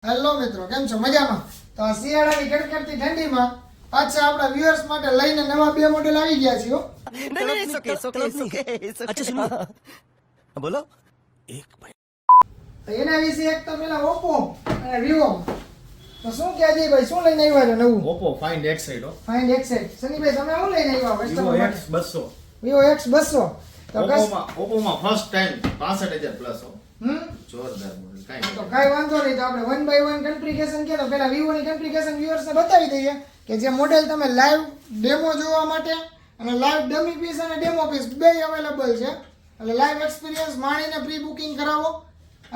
Hello મિત્રો, કેમ છો? મજામાં? તો આ શિયાળાની કડકડતી ઠંડીમાં પાછા આપણા વ્યુઅર્સ માટે લઈને નવા બે મોડેલ આવી ગયા છે હો. अच्छा सुनो बोलो एक भाई તો એના વિશે એક તો પેલા Oppo અને Vivo. તો શું કે અજયભાઈ, શું લઈને આવ્યા છો નવું? Oppo Find X8 હો. Find X8. સનીભાઈ, તમે શું લઈને આવ્યા Vivo કસ્ટમર માટે? X200. Vivo X200. તો Oppo માં ફર્સ્ટ ટાઈમ 65000 પ્લસ હો. જોરદાર મોડેલ તો કાઈ કાંઈ વાંધો નહીં. તો આપણે વન બાય વન કન્ફિગરેશન કે તો પેલા Vivo ની કન્ફિગરેશન વ્યુઅર્સને બતાવી દઈએ કે જે મોડેલ તમે લાઈવ ડેમો જોવા માટે અને લાઈવ ડમી પીસ અને ડેમો પીસ બે અવેલેબલ છે. એટલે લાઈવ એક્સપિરિયન્સ માણીને પ્રી બુકિંગ કરાવો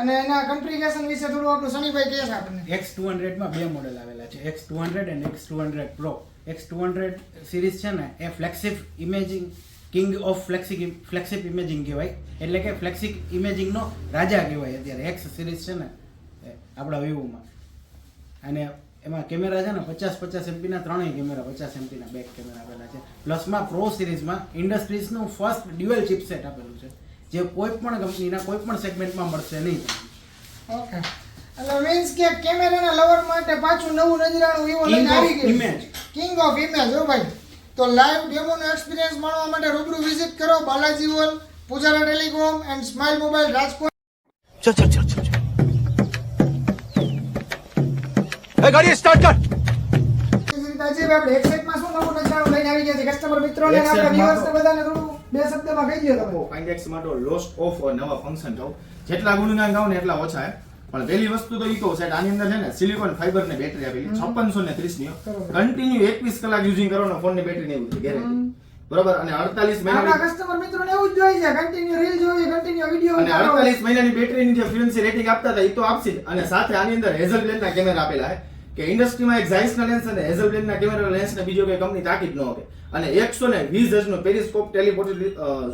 અને એના કન્ફિગરેશન વિશે થોડું આપણું સનીભાઈ કહે છે આપણને. X200 માં બે મોડેલ આવેલા છે, X200 અને X200 Pro. X200 સિરીઝ છે ને એ flagship imaging king of flagship imaging કહેવાય, એટલે કે ફ્લેગશિપ ઇમેજિંગ નો રાજા કહેવાય અત્યારે. X સિરીઝ છે ને એ આપણા વિવોમાં, અને એમાં કેમેરા છે ને 50 MP ના ત્રણેય કેમેરા, 50 MP ના બેક કેમેરા આપેલા છે. પ્લસમાં પ્રો સિરીઝમાં ઇન્ડસ્ટ્રીઝનું ફર્સ્ટ ડ્યુઅલ ચિપસેટ આપેલું છે, જે કોઈ પણ કંપનીના કોઈ પણ સેગમેન્ટમાં મળશે નહીં. ઓકે, એટલે મીન્સ કે કેમેરાના લવર માટે પાછું નવું નજરાણું Vivo લઈને આવી ગયું. Image. કિંગ ઓફ ઇમેજ હો ભાઈ. તો લાઈવ ડેમોનો એક્સપિરિયન્સ માણવા માટે રૂબરૂ વિઝિટ કરો Balaji hall, Pujara telecom and smile mobile Rajkot. चल चल चल चल गाड़ी स्टार्ट कर અજયભાઈ, આપણે X8 માં શું નવું નજરાણું લઈને આવી ગયા છે કસ્ટમર મિત્રોને અને આપણા વ્યુઅર્સને બધાને થોડું બે શબ્દમાં કહી દો તમે. Oppo Find X માટે લોસ્ટ ઓફ નવા ફંક્શન કહું, જેટલા ગુણગાન ગાઉં ને એટલા ઓછા છે. પણ પહેલી વસ્તુ તો ઈ કહું સેટ, આની અંદર છે ને સિલિકોન ફાઈબર ની બેટરી આપેલી 5630 ની કન્ટિન્યુ 21 કલાક યુઝિંગ કરવાનો ફોન ની બેટરી ની ગેરંટી. બરોબર, અને 48 આપણા મહિનાની કસ્ટમર મિત્રોને એવું જ જોઈએ છે, કન્ટિન્યુ રીલ જોઈએ, કન્ટિન્યુ વિડિયો અને 48 મહિનાની બેટરીની જે ફ્લુએન્સી રેટિંગ આપતા હતા એ તો આપશે જ. અને સાથે આની અંદર હેઝલબ્લેડ ના કેમેરા આપેલા છે કે ઇન્ડસ્ટ્રીમાં એક ઝાયસ ના લેન્સ અને હેઝલબ્લેડ ના કેમેરા લેન્સ ને બીજો કોઈ કંપની તાકી જ ન હોય. અને 120 હર્ટ્ઝ નો પેરિસ્કોપ ટેલિપોર્ટેડ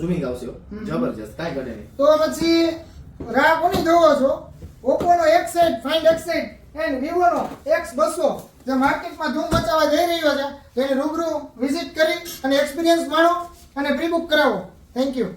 ઝૂમિંગ આવશે. જબરજસ્ત, કાઈ ઘટે નહીં. તો પછી રાહ કોની જોવો છો? Oppo નો X8, Find X8 and Vivo નો X200 જે માર્કેટમાં ધૂમ મચાવવા જઈ રહ્યો છે, તો એને રૂબરૂ વિઝિટ કરી અને એક્સપિરિયન્સ માણો અને પ્રી બુક કરાવો. Thank you.